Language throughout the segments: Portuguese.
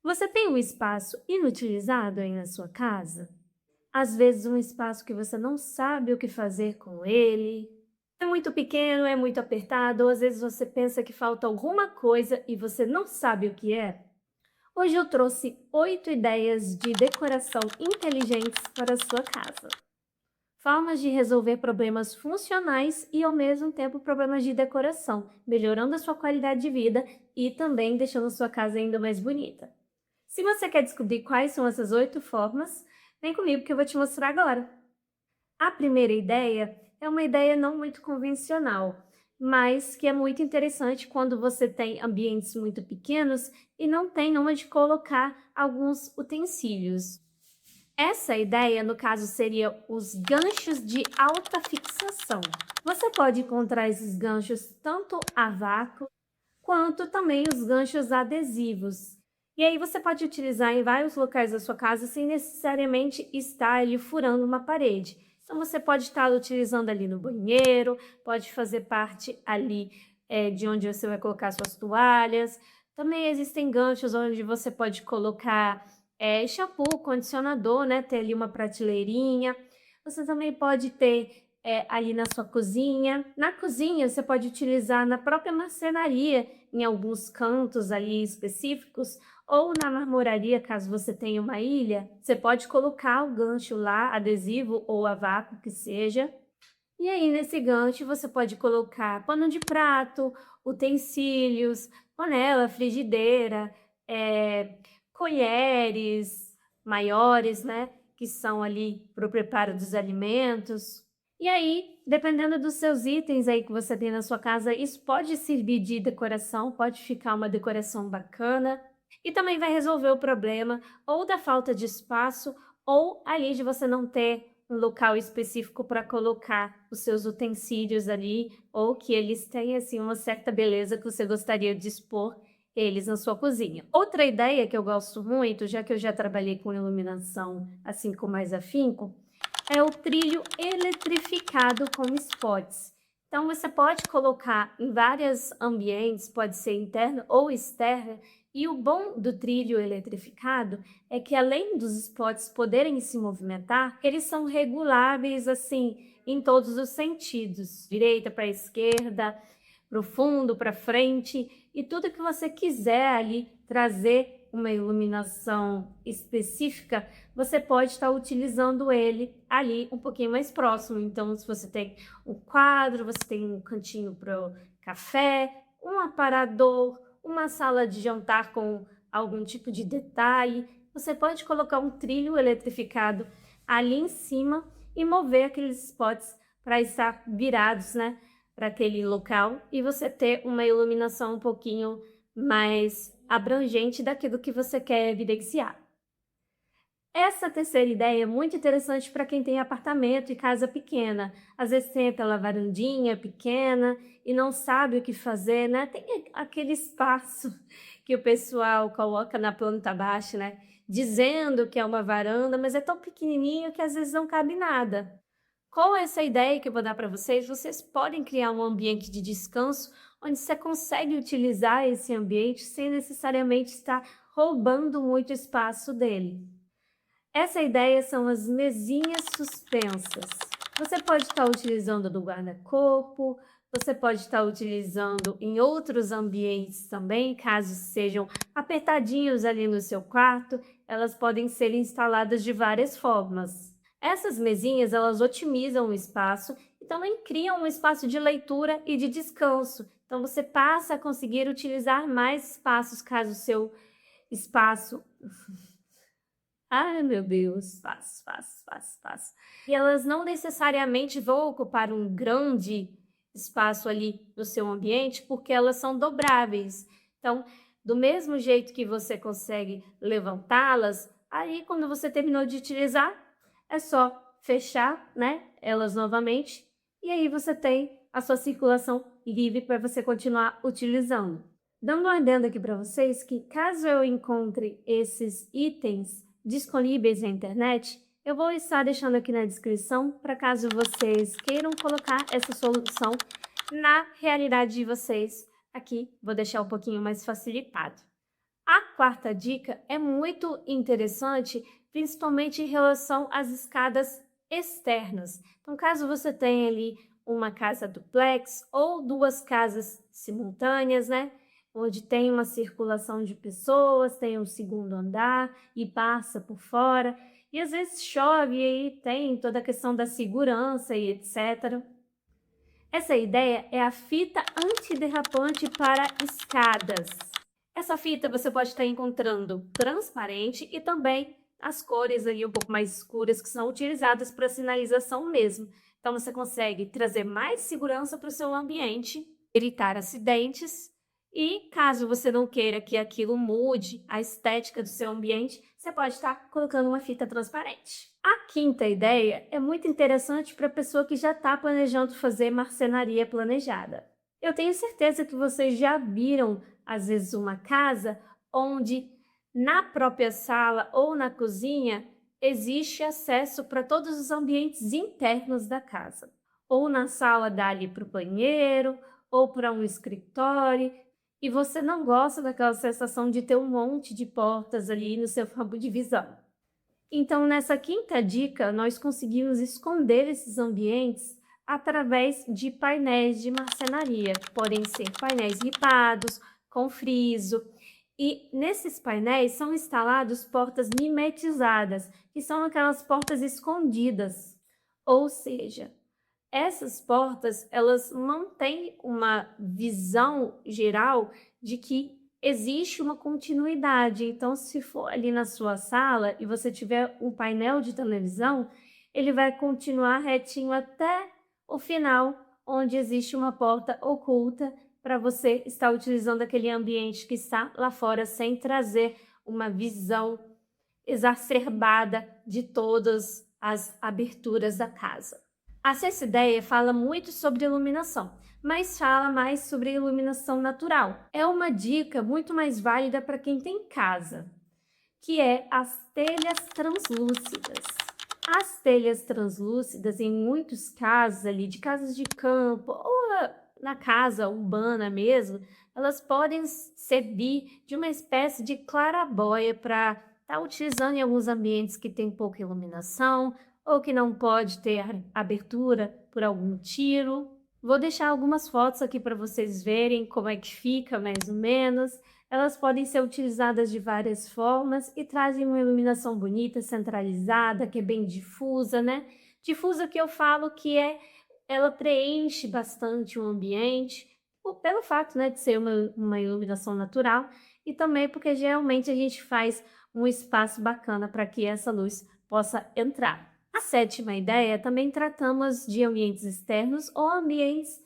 Você tem um espaço inutilizado aí na sua casa? Às vezes um espaço que você não sabe o que fazer com ele. É muito pequeno, é muito apertado, ou às vezes você pensa que falta alguma coisa e você não sabe o que é. Hoje eu trouxe 8 ideias de decoração inteligentes para a sua casa. Formas de resolver problemas funcionais e ao mesmo tempo problemas de decoração, melhorando a sua qualidade de vida e também deixando a sua casa ainda mais bonita. Se você quer descobrir quais são essas 8 formas, vem comigo que eu vou te mostrar agora. A primeira ideia é uma ideia não muito convencional, mas que é muito interessante quando você tem ambientes muito pequenos e não tem onde colocar alguns utensílios. Essa ideia, no caso, seria os ganchos de alta fixação. Você pode encontrar esses ganchos tanto a vácuo quanto também os ganchos adesivos. E aí você pode utilizar em vários locais da sua casa sem necessariamente estar ali furando uma parede. Então você pode estar utilizando ali no banheiro, pode fazer parte ali de onde você vai colocar suas toalhas. Também existem ganchos onde você pode colocar shampoo, condicionador, né? Ter ali uma prateleirinha. Você também pode ter ali na sua cozinha. Na cozinha, você pode utilizar na própria marcenaria, em alguns cantos ali específicos, ou na marmoraria, caso você tenha uma ilha, você pode colocar o gancho lá, adesivo ou a vácuo que seja. E aí, nesse gancho, você pode colocar pano de prato, utensílios, panela, frigideira, colheres maiores, né? Que são ali para o preparo dos alimentos. E aí, dependendo dos seus itens aí que você tem na sua casa, isso pode servir de decoração, pode ficar uma decoração bacana. E também vai resolver o problema ou da falta de espaço ou ali de você não ter um local específico para colocar os seus utensílios ali, ou que eles tenham assim uma certa beleza que você gostaria de expor eles na sua cozinha. Outra ideia que eu gosto muito, já que eu já trabalhei com iluminação assim com mais afinco, é o trilho eletrificado com spots. Então você pode colocar em vários ambientes, pode ser interno ou externo, e o bom do trilho eletrificado é que além dos spots poderem se movimentar, eles são reguláveis assim em todos os sentidos, direita para esquerda, para o fundo, para frente, e tudo que você quiser ali trazer uma iluminação específica, você pode estar utilizando ele ali um pouquinho mais próximo. Então, se você tem um quadro, você tem um cantinho para o café, um aparador, uma sala de jantar com algum tipo de detalhe, você pode colocar um trilho eletrificado ali em cima e mover aqueles spots para estar virados, né, para aquele local e você ter uma iluminação um pouquinho mais abrangente daquilo que você quer evidenciar. Essa terceira ideia é muito interessante para quem tem apartamento e casa pequena. Às vezes tem aquela varandinha pequena e não sabe o que fazer, né? Tem aquele espaço que o pessoal coloca na planta baixa, né? Dizendo que é uma varanda, mas é tão pequenininho que às vezes não cabe nada. Com essa ideia que eu vou dar para vocês, vocês podem criar um ambiente de descanso onde você consegue utilizar esse ambiente sem necessariamente estar roubando muito espaço dele. Essa ideia são as mesinhas suspensas. Você pode estar utilizando no guarda-corpo, você pode estar utilizando em outros ambientes também, caso sejam apertadinhos ali no seu quarto, elas podem ser instaladas de várias formas. Essas mesinhas, elas otimizam o espaço e também criam um espaço de leitura e de descanso. Então você passa a conseguir utilizar mais espaços caso o seu espaço ai, meu Deus, fácil, fácil, fácil, fácil. E elas não necessariamente vão ocupar um grande espaço ali no seu ambiente, porque elas são dobráveis. Então, do mesmo jeito que você consegue levantá-las, aí quando você terminou de utilizar, é só fechar, né, elas novamente, e aí você tem a sua circulação livre para você continuar utilizando. Dando um adendo aqui para vocês que caso eu encontre esses itens disponíveis na internet, eu vou estar deixando aqui na descrição para caso vocês queiram colocar essa solução na realidade de vocês. Aqui vou deixar um pouquinho mais facilitado. A quarta dica é muito interessante, principalmente em relação às escadas externas. Então, caso você tenha ali uma casa duplex ou duas casas simultâneas, né? Onde tem uma circulação de pessoas, tem um segundo andar e passa por fora. E às vezes chove e aí tem toda a questão da segurança e etc. Essa ideia é a fita antiderrapante para escadas. Essa fita você pode estar encontrando transparente e também as cores ali um pouco mais escuras que são utilizadas para sinalização mesmo. Então você consegue trazer mais segurança para o seu ambiente, evitar acidentes e caso você não queira que aquilo mude a estética do seu ambiente, você pode estar colocando uma fita transparente. A quinta ideia é muito interessante para a pessoa que já está planejando fazer marcenaria planejada. Eu tenho certeza que vocês já viram, às vezes, uma casa onde na própria sala ou na cozinha existe acesso para todos os ambientes internos da casa. Ou na sala dá ali para o banheiro, ou para um escritório, e você não gosta daquela sensação de ter um monte de portas ali no seu campo de visão. Então, nessa quinta dica, nós conseguimos esconder esses ambientes através de painéis de marcenaria, que podem ser painéis ripados, com friso. E nesses painéis são instaladas portas mimetizadas, que são aquelas portas escondidas. Ou seja, essas portas, elas mantêm uma visão geral de que existe uma continuidade. Então, se for ali na sua sala e você tiver um painel de televisão, ele vai continuar retinho até o final, onde existe uma porta oculta para você estar utilizando aquele ambiente que está lá fora, sem trazer uma visão exacerbada de todas as aberturas da casa. A sexta ideia fala muito sobre iluminação, mas fala mais sobre iluminação natural. É uma dica muito mais válida para quem tem casa, que é as telhas translúcidas. As telhas translúcidas, em muitos casos ali, de casas de campo ou na casa urbana mesmo, elas podem servir de uma espécie de clarabóia para estar utilizando em alguns ambientes que tem pouca iluminação, ou que não pode ter abertura por algum motivo. Vou deixar algumas fotos aqui para vocês verem como é que fica mais ou menos. Elas podem ser utilizadas de várias formas e trazem uma iluminação bonita, centralizada, que é bem difusa, né? Difusa que eu falo que ela preenche bastante o ambiente, pelo fato, né, de ser uma iluminação natural e também porque geralmente a gente faz um espaço bacana para que essa luz possa entrar. A sétima ideia, também tratamos de ambientes externos ou ambientes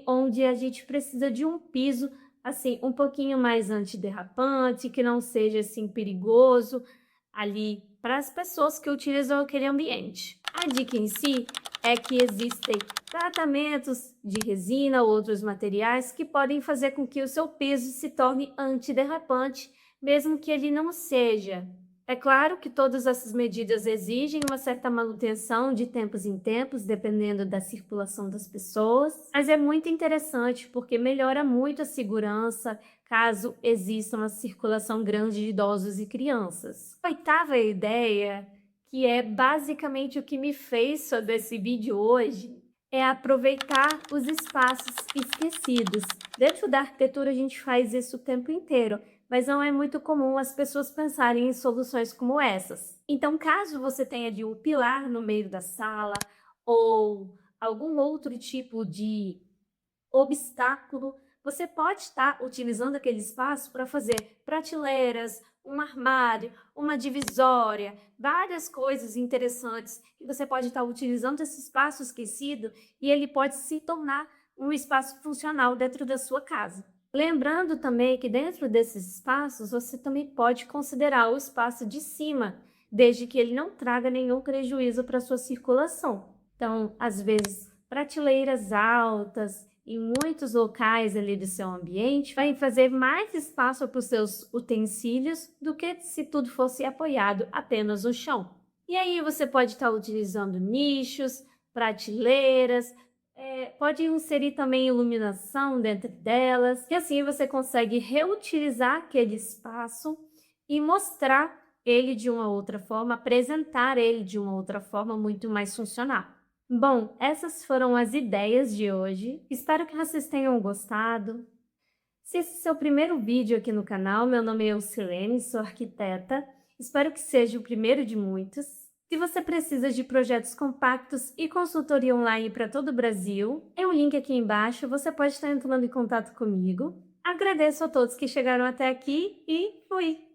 onde a gente precisa de um piso assim um pouquinho mais antiderrapante, que não seja assim perigoso ali para as pessoas que utilizam aquele ambiente. A dica em si é que existem tratamentos de resina ou outros materiais que podem fazer com que o seu piso se torne antiderrapante, mesmo que ele não seja. É claro que todas essas medidas exigem uma certa manutenção de tempos em tempos, dependendo da circulação das pessoas, mas é muito interessante porque melhora muito a segurança caso exista uma circulação grande de idosos e crianças. A oitava ideia, que é basicamente o que me fez sobre esse vídeo hoje, é aproveitar os espaços esquecidos. Dentro da arquitetura a gente faz isso o tempo inteiro, mas não é muito comum as pessoas pensarem em soluções como essas. Então, caso você tenha de um pilar no meio da sala ou algum outro tipo de obstáculo, você pode estar utilizando aquele espaço para fazer prateleiras, um armário, uma divisória, várias coisas interessantes que você pode estar utilizando esse espaço esquecido e ele pode se tornar um espaço funcional dentro da sua casa. Lembrando também que dentro desses espaços você também pode considerar o espaço de cima, desde que ele não traga nenhum prejuízo para a sua circulação. Então, às vezes, prateleiras altas em muitos locais ali do seu ambiente vai fazer mais espaço para os seus utensílios do que se tudo fosse apoiado apenas no chão. E aí você pode estar utilizando nichos, prateleiras, Pode inserir também iluminação dentro delas, que assim você consegue reutilizar aquele espaço e mostrar ele de uma outra forma, apresentar ele de uma outra forma muito mais funcional. Bom, essas foram as ideias de hoje. Espero que vocês tenham gostado. Se esse é o seu primeiro vídeo aqui no canal, meu nome é Eucilene, sou arquiteta. Espero que seja o primeiro de muitos. Se você precisa de projetos compactos e consultoria online para todo o Brasil, tem um link aqui embaixo, você pode estar entrando em contato comigo. Agradeço a todos que chegaram até aqui e fui!